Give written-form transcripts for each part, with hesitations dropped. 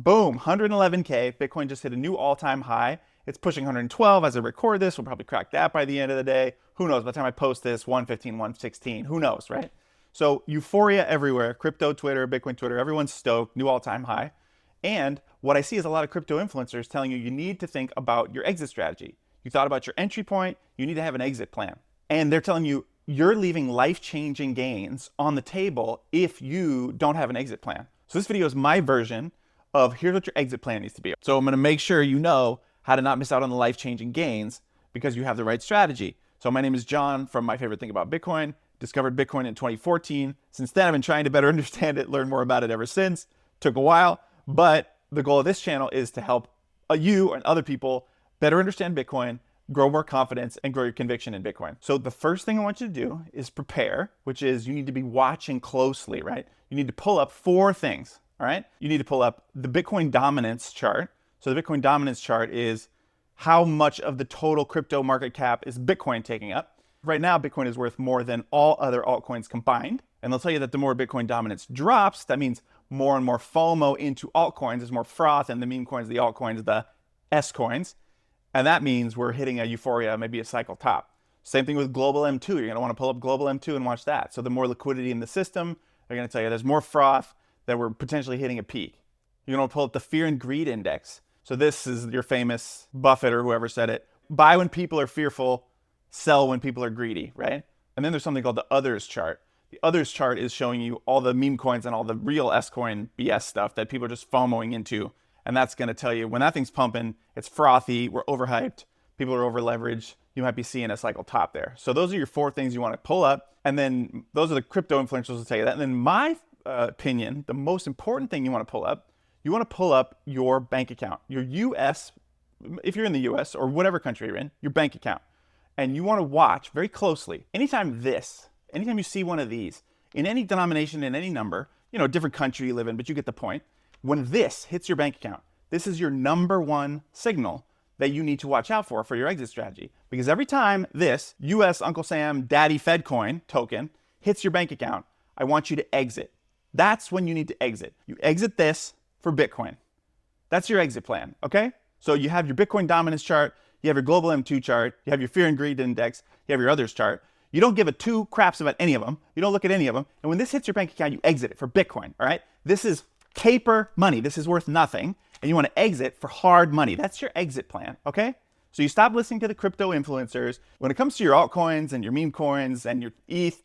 Boom, 111K. Bitcoin just hit a new all-time high. It's pushing 112 as I record this. We'll probably crack that by the end of the day. Who knows? By the time I post this, 115, 116. Who knows, right? So euphoria everywhere. Crypto Twitter, Bitcoin Twitter, everyone's stoked. New all-time high. And what I see is a lot of crypto influencers telling you need to think about your exit strategy. You thought about your entry point. You need to have an exit plan. And they're telling you you're leaving life-changing gains on the table if you don't have an exit plan. So this video is my version of here's what your exit plan needs to be. So I'm going to make sure you know how to not miss out on the life-changing gains because you have the right strategy. So my name is John from My Favorite Thing About Bitcoin. Discovered Bitcoin in 2014. Since then, I've been trying to better understand it, learn more about it ever since. Took a while, but the goal of this channel is to help you and other people better understand Bitcoin, grow more confidence, and grow your conviction in Bitcoin. So the first thing I want you to do is prepare, which is you need to be watching closely, right? You need to pull up 4 things. All right, you need to pull up the Bitcoin dominance chart. So the Bitcoin dominance chart is how much of the total crypto market cap is Bitcoin taking up. Right now, Bitcoin is worth more than all other altcoins combined. And they'll tell you that the more Bitcoin dominance drops, that means more and more FOMO into altcoins. There's more froth in the meme coins, the altcoins, the S coins. And that means we're hitting a euphoria, maybe a cycle top. Same thing with global M2. You're going to want to pull up global M2 and watch that. So the more liquidity in the system, they're going to tell you there's more froth, that we're potentially hitting a peak. You're going to pull up the fear and greed index. So this is your famous Buffett or whoever said it. Buy when people are fearful, sell when people are greedy, right? And then there's something called the others chart. The others chart is showing you all the meme coins and all the real S-coin BS stuff that people are just FOMOing into. And that's going to tell you when that thing's pumping, it's frothy, we're overhyped, people are over leveraged, you might be seeing a cycle top there. So those are your 4 things you want to pull up. And then those are the crypto influencers will tell you that. And then my opinion, the most important thing you want to pull up your bank account, your US, if you're in the US or whatever country you're in, your bank account. And you want to watch very closely. Anytime you see one of these in any denomination, in any number, different country you live in, but you get the point. When this hits your bank account, this is your number 1 signal that you need to watch out for your exit strategy. Because every time this US Uncle Sam Daddy Fed coin token hits your bank account, I want you to exit. That's when you need to exit. You exit this for Bitcoin. That's your exit plan, okay? So you have your Bitcoin dominance chart, you have your global M2 chart, you have your fear and greed index, you have your others chart. You don't give a 2 craps about any of them. You don't look at any of them. And when this hits your bank account, you exit it for Bitcoin, all right? This is paper money. This is worth nothing. And you want to exit for hard money. That's your exit plan, okay? So you stop listening to the crypto influencers. When it comes to your altcoins and your meme coins and your ETH,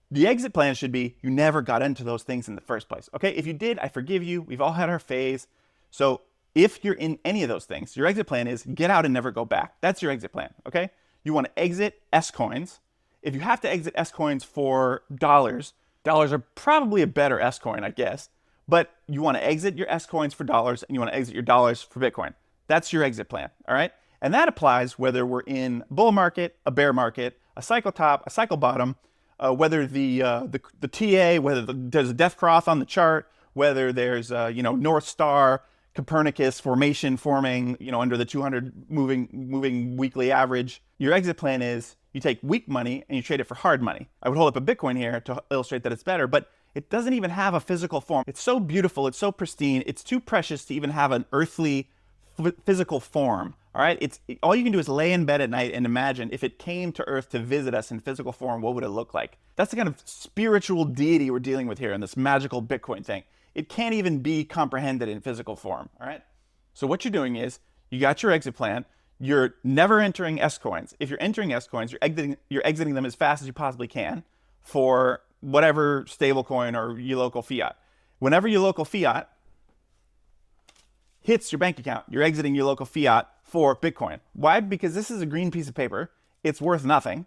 the exit plan should be you never got into those things in the first place, okay? If you did, I forgive you. We've all had our phase. So if you're in any of those things, your exit plan is get out and never go back. That's your exit plan, okay? You want to exit S coins. If you have to exit S coins for dollars are probably a better S coin, I guess. But you want to exit your S coins for dollars and you want to exit your dollars for Bitcoin. That's your exit plan, all right? And that applies whether we're in a bull market, a bear market, a cycle top, a cycle bottom, whether the TA, whether there's a death cross on the chart, whether there's North Star, Copernicus formation forming, under the 200 moving weekly average. Your exit plan is you take weak money and you trade it for hard money. I would hold up a Bitcoin here to illustrate that it's better, but it doesn't even have a physical form. It's so beautiful, it's so pristine, it's too precious to even have an earthly physical form. All right, all you can do is lay in bed at night and imagine if it came to Earth to visit us in physical form, what would it look like? That's the kind of spiritual deity we're dealing with here in this magical Bitcoin thing. It can't even be comprehended in physical form, all right? So what you're doing is you got your exit plan. You're never entering S coins. If you're entering S coins, you're exiting them as fast as you possibly can for whatever stable coin or your local fiat. Whenever your local fiat hits your bank account, you're exiting your local fiat for Bitcoin. Why? Because this is a green piece of paper. It's worth nothing.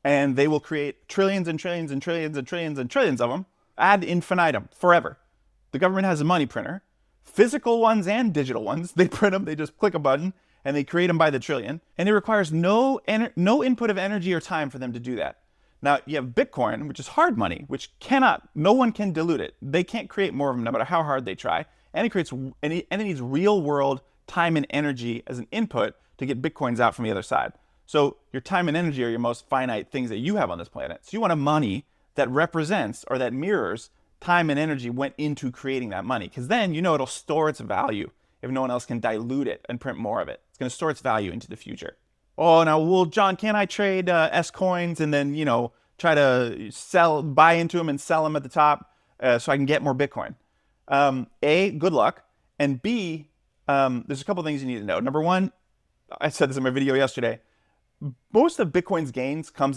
And they will create trillions and trillions and trillions and trillions and trillions of them ad infinitum, forever. The government has a money printer, physical ones and digital ones. They print them, they just click a button, and they create them by the trillion. And it requires no input of energy or time for them to do that. Now, you have Bitcoin, which is hard money, which no one can dilute it. They can't create more of them no matter how hard they try. And it needs real world time and energy as an input to get Bitcoins out from the other side. So your time and energy are your most finite things that you have on this planet. So you want a money that represents or that mirrors time and energy went into creating that money, because then it'll store its value if no one else can dilute it and print more of it. It's going to store its value into the future. Oh, now, well, John, can I trade S coins and then try to buy into them and sell them at the top so I can get more Bitcoin? A, good luck, and B, there's a couple things you need to know. Number one, I said this in my video yesterday. Most of Bitcoin's gains come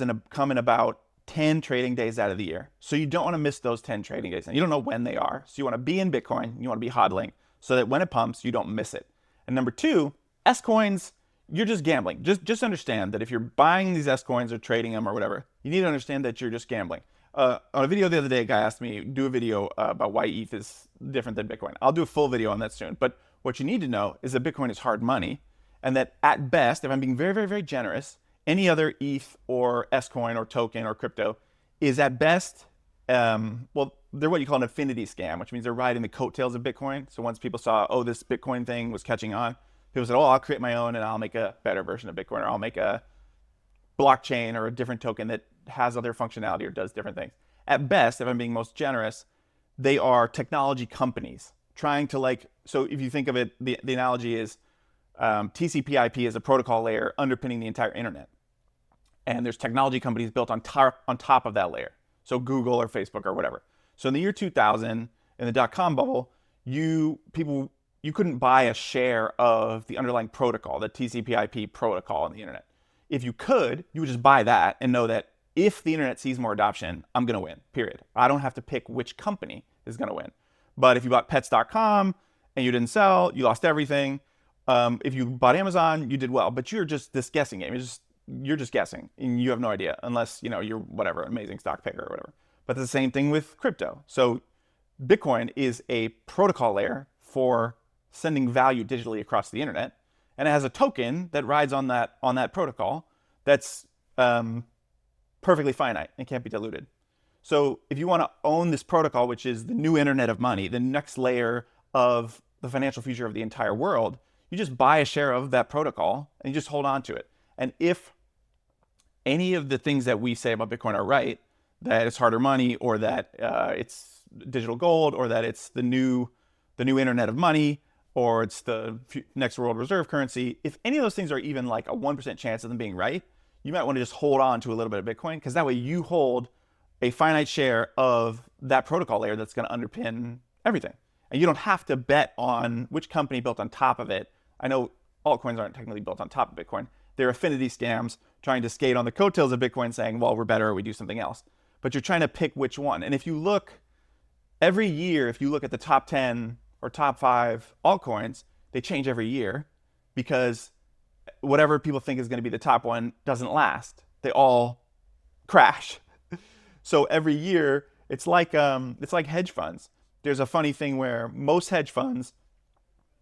in about 10 trading days out of the year. So you don't want to miss those 10 trading days. And you don't know when they are. So you want to be in Bitcoin. You want to be hodling so that when it pumps, you don't miss it. And number two, S coins, you're just gambling. Just understand that if you're buying these S coins or trading them or whatever, you need to understand that you're just gambling. On a video the other day, a guy asked me, do a video about why ETH is different than Bitcoin. I'll do a full video on that soon. But what you need to know is that Bitcoin is hard money, and that at best, if I'm being very, very, very generous, any other ETH or S coin or token or crypto is at best, well, they're what you call an affinity scam, which means they're riding the coattails of Bitcoin. So once people saw, oh, this Bitcoin thing was catching on, people said, oh, I'll create my own and I'll make a better version of Bitcoin, or I'll make a blockchain or a different token that has other functionality or does different things. At best, if I'm being most generous, they are technology companies trying to so if you think of it, the analogy is TCP/IP is a protocol layer underpinning the entire internet. And there's technology companies built on top of that layer. So Google or Facebook or whatever. So in the year 2000, in the dot-com bubble, you couldn't buy a share of the underlying protocol, the TCP/IP protocol on the internet. If you could, you would just buy that and know that if the internet sees more adoption, I'm going to win, period. I don't have to pick which company is going to win. But if you bought pets.com and you didn't sell, you lost everything. If you bought Amazon, you did well. But you're just this guessing game. You're just guessing, and you have no idea unless you're whatever, amazing stock picker or whatever. But the same thing with crypto. So Bitcoin is a protocol layer for sending value digitally across the internet, and it has a token that rides on that protocol that's perfectly finite and can't be diluted. So if you want to own this protocol, which is the new internet of money, the next layer of the financial future of the entire world, you just buy a share of that protocol and you just hold on to it. And if any of the things that we say about Bitcoin are right, that it's harder money, or that it's digital gold, or that it's the new internet of money, or it's the next world reserve currency, if any of those things are even like a 1% chance of them being right, you might want to just hold on to a little bit of Bitcoin, because that way you hold a finite share of that protocol layer that's going to underpin everything. And you don't have to bet on which company built on top of it. I know altcoins aren't technically built on top of Bitcoin. They're affinity scams trying to skate on the coattails of Bitcoin, saying, well, we're better, or we do something else. But you're trying to pick which one. And if you look every year, if you look at the top 10 or top 5 altcoins, they change every year, because whatever people think is going to be the top one doesn't last. They all crash. So every year, it's like hedge funds. There's a funny thing where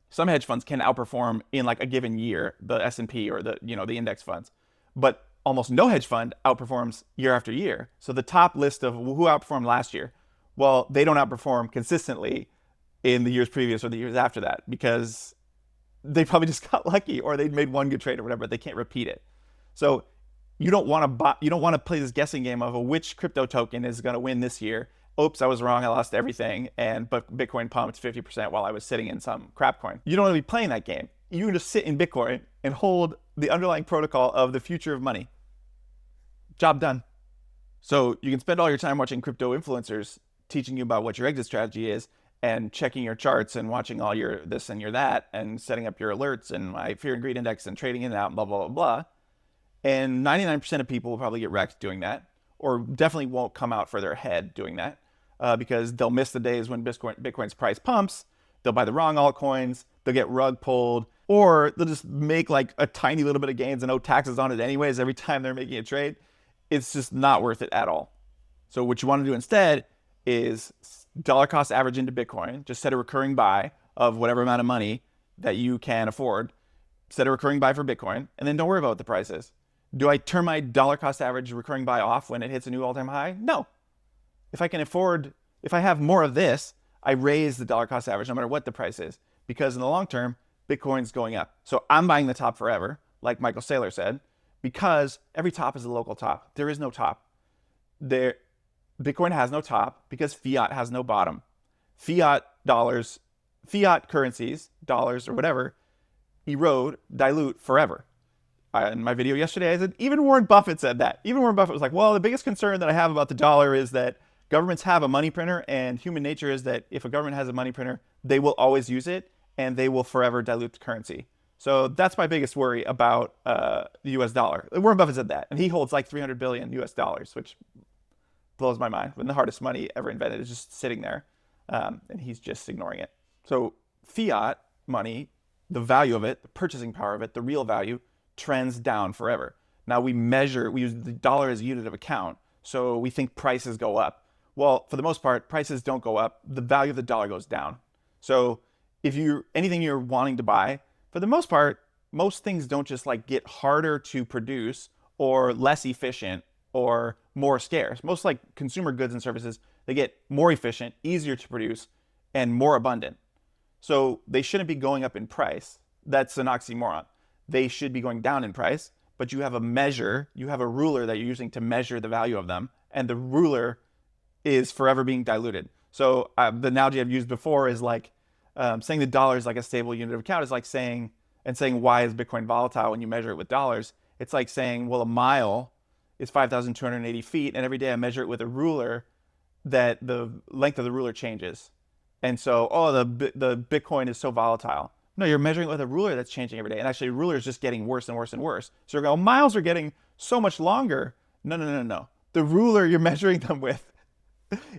some hedge funds can outperform in like a given year, the S&P or the index funds, but almost no hedge fund outperforms year after year. So the top list of who outperformed last year, well, they don't outperform consistently in the years previous or the years after that, because they probably just got lucky, or they made one good trade or whatever, but they can't repeat it. So you don't want to play this guessing game of which crypto token is going to win this year. Oops, I was wrong, I lost everything, but Bitcoin pumped 50% while I was sitting in some crap coin. You don't want to be playing that game. You can just sit in Bitcoin and hold the underlying protocol of the future of money. Job done. So you can spend all your time watching crypto influencers teaching you about what your exit strategy is, and checking your charts and watching all your this and your that, and setting up your alerts and my fear and greed index and trading in and out and blah, blah, blah, blah. And 99% of people will probably get wrecked doing that, or definitely won't come out further ahead doing that, because they'll miss the days when Bitcoin's price pumps, they'll buy the wrong altcoins, they'll get rug pulled, or they'll just make like a tiny little bit of gains and no taxes on it anyways every time they're making a trade. It's just not worth it at all. So what you want to do instead is dollar cost average into Bitcoin, just set a recurring buy of whatever amount of money that you can afford, set a recurring buy for Bitcoin, and then don't worry about what the price is. Do I turn my dollar cost average recurring buy off when it hits a new all-time high? No. If I have more of this, I raise the dollar cost average no matter what the price is, because in the long term, Bitcoin's going up. So I'm buying the top forever, like Michael Saylor said, because every top is a local top. There is no top. Bitcoin has no top because fiat has no bottom. Fiat dollars, fiat currencies, dollars or whatever, erode, dilute forever. In my video yesterday, I said, even Warren Buffett said that. Even Warren Buffett was like, well, the biggest concern that I have about the dollar is that governments have a money printer, and human nature is that if a government has a money printer, they will always use it and they will forever dilute the currency. So that's my biggest worry about the US dollar. Warren Buffett said that, and he holds like 300 billion US dollars, which blows my mind. When the hardest money ever invented is just sitting there, and he's just ignoring it. So fiat money, the value of it, the purchasing power of it, the real value, trends down forever. Now we use the dollar as a unit of account, so we think prices go up. Well, for the most part, prices don't go up. The value of the dollar goes down. So if anything you're wanting to buy, for the most part, most things don't just like get harder to produce or less efficient or more scarce. Most like consumer goods and services, they get more efficient, easier to produce, and more abundant. So they shouldn't be going up in price. That's an oxymoron. They should be going down in price, but you have a measure, you have a ruler that you're using to measure the value of them, and the ruler is forever being diluted. So the analogy I've used before is like saying the dollar is like a stable unit of account is like saying why is Bitcoin volatile when you measure it with dollars? It's like saying, well, a mile is 5,280 feet, and every day I measure it with a ruler that the length of the ruler changes. And so, the Bitcoin is so volatile. No, you're measuring it with a ruler that's changing every day. And actually, a ruler is just getting worse and worse and worse. So you're going, miles are getting so much longer. No. The ruler you're measuring them with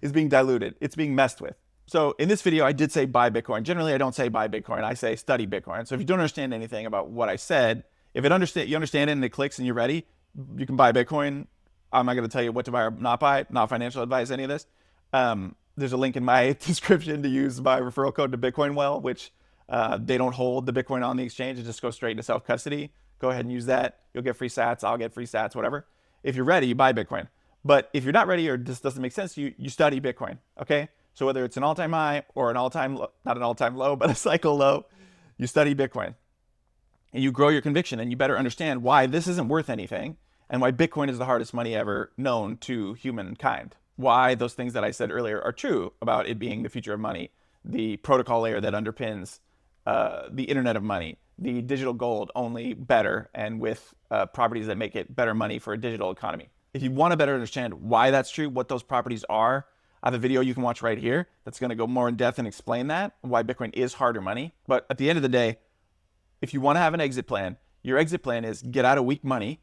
is being diluted. It's being messed with. So in this video, I did say buy Bitcoin. Generally, I don't say buy Bitcoin. I say study Bitcoin. So if you don't understand anything about what I said, if you understand it and it clicks and you're ready, you can buy Bitcoin. I'm not going to tell you what to buy or not buy. Not financial advice, any of this. There's a link in my description to use my referral code to BitcoinWell, which they don't hold the Bitcoin on the exchange. It just goes straight into self-custody. Go ahead and use that. You'll get free sats. I'll get free sats, whatever. If you're ready, you buy Bitcoin. But if you're not ready or this doesn't make sense, you study Bitcoin, okay? So whether it's an all-time high or an all-time low, not an all-time low, but a cycle low, you study Bitcoin. And you grow your conviction, and you better understand why this isn't worth anything and why Bitcoin is the hardest money ever known to humankind. Why those things that I said earlier are true about it being the future of money, the protocol layer that underpins the internet of money, the digital gold, only better and with properties that make it better money for a digital economy. If you want to better understand why that's true, what those properties are, I have a video you can watch right here that's going to go more in depth and explain that, why Bitcoin is harder money. But at the end of the day, if you want to have an exit plan, your exit plan is get out of weak money,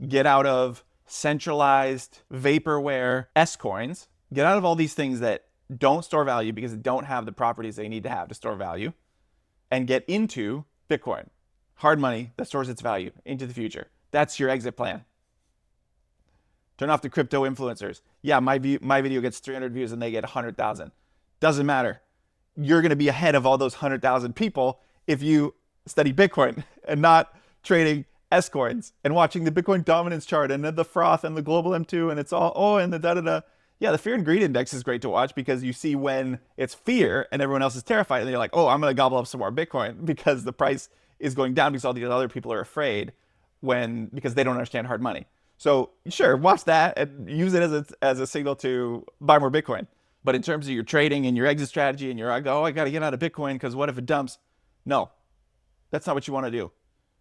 get out of centralized vaporware S coins, get out of all these things that don't store value because they don't have the properties they need to have to store value, and get into Bitcoin, hard money that stores its value into the future. That's your exit plan. Turn off the crypto influencers. Yeah, my video gets 300 views and they get 100,000. Doesn't matter. You're going to be ahead of all those 100,000 people if you study Bitcoin and not trading S coins and watching the Bitcoin dominance chart and the froth and the global M2 and it's all, and the da-da-da. Yeah, the fear and greed index is great to watch because you see when it's fear and everyone else is terrified and they're like, I'm going to gobble up some more Bitcoin because the price is going down because all these other people are afraid because they don't understand hard money. So sure, watch that and use it as a signal to buy more Bitcoin. But in terms of your trading and your exit strategy and you're like, I got to get out of Bitcoin because what if it dumps? No, that's not what you want to do.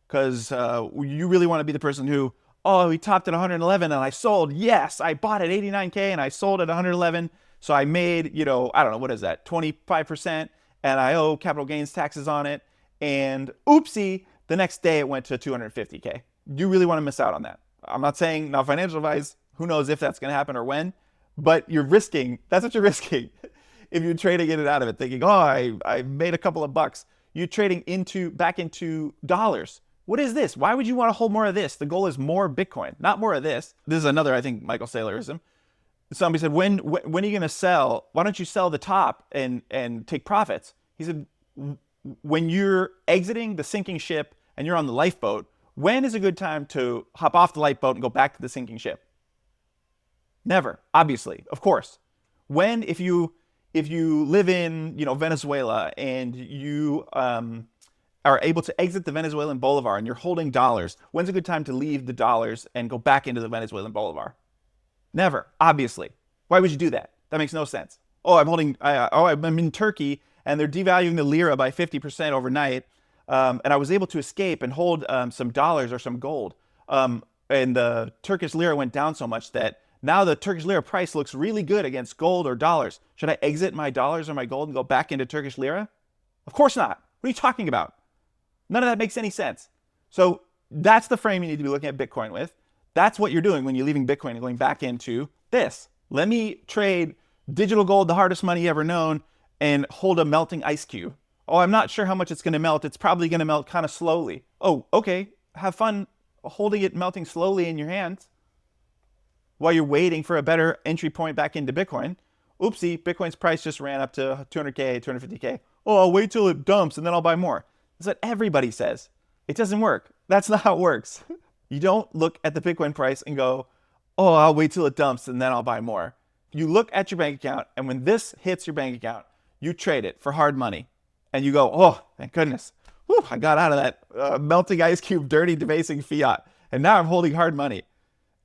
Because you really want to be the person who, we topped at 111 and I sold. Yes, I bought at 89K and I sold at 111. So I made, I don't know, what is that, 25%, and I owe capital gains taxes on it. And oopsie, the next day it went to 250K. You really want to miss out on that. I'm not saying not financial advice. Who knows if that's going to happen or when, but you're risking. That's what you're risking. If you're trading in and out of it, thinking, I made a couple of bucks. You're trading back into dollars. What is this? Why would you want to hold more of this? The goal is more Bitcoin, not more of this. This is another, I think, Michael Saylerism. Somebody said, when are you going to sell? Why don't you sell the top and take profits? He said, when you're exiting the sinking ship and you're on the lifeboat, when is a good time to hop off the lifeboat and go back to the sinking ship? Never, obviously, of course. When, if you live in, Venezuela and you are able to exit the Venezuelan bolivar and you're holding dollars, when's a good time to leave the dollars and go back into the Venezuelan bolivar? Never, obviously. Why would you do that? That makes no sense. Oh, I'm in Turkey and they're devaluing the lira by 50% overnight. And I was able to escape and hold some dollars or some gold. And the Turkish lira went down so much that now the Turkish lira price looks really good against gold or dollars. Should I exit my dollars or my gold and go back into Turkish lira? Of course not. What are you talking about? None of that makes any sense. So that's the frame you need to be looking at Bitcoin with. That's what you're doing when you're leaving Bitcoin and going back into this. Let me trade digital gold, the hardest money ever known, and hold a melting ice cube. Oh, I'm not sure how much it's going to melt. It's probably going to melt kind of slowly. Oh, okay. Have fun holding it melting slowly in your hands while you're waiting for a better entry point back into Bitcoin. Oopsie, Bitcoin's price just ran up to 200K, 250K. Oh, I'll wait till it dumps and then I'll buy more. That's what everybody says. It doesn't work. That's not how it works. You don't look at the Bitcoin price and go, oh, I'll wait till it dumps and then I'll buy more. You look at your bank account, and when this hits your bank account, you trade it for hard money. And you go, oh, thank goodness. Whew, I got out of that melting ice cube, dirty, debasing fiat. And now I'm holding hard money.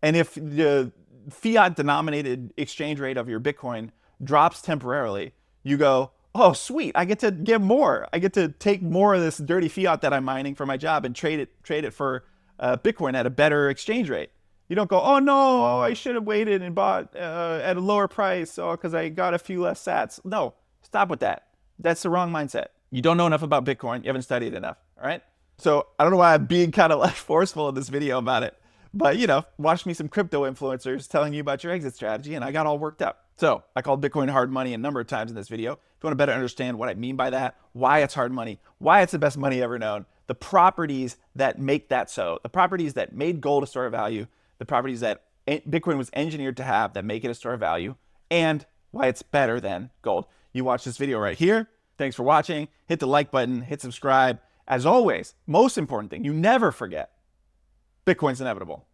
And if the fiat denominated exchange rate of your Bitcoin drops temporarily, you go, oh, sweet, I get to get more. I get to take more of this dirty fiat that I'm mining for my job and trade it for Bitcoin at a better exchange rate. You don't go, oh no, I should have waited and bought at a lower price because I got a few less sats. No, stop with that. That's the wrong mindset. You don't know enough about Bitcoin. You haven't studied enough, all right? So I don't know why I'm being kind of like forceful in this video about it. But, watch me some crypto influencers telling you about your exit strategy, and I got all worked up. So I called Bitcoin hard money a number of times in this video. If you want to better understand what I mean by that, why it's hard money, why it's the best money ever known, the properties that make that so, the properties that made gold a store of value, the properties that Bitcoin was engineered to have that make it a store of value, and why it's better than gold. You watch this video right here. Thanks for watching. Hit the like button, hit subscribe. As always, most important thing, you never forget, Bitcoin's inevitable.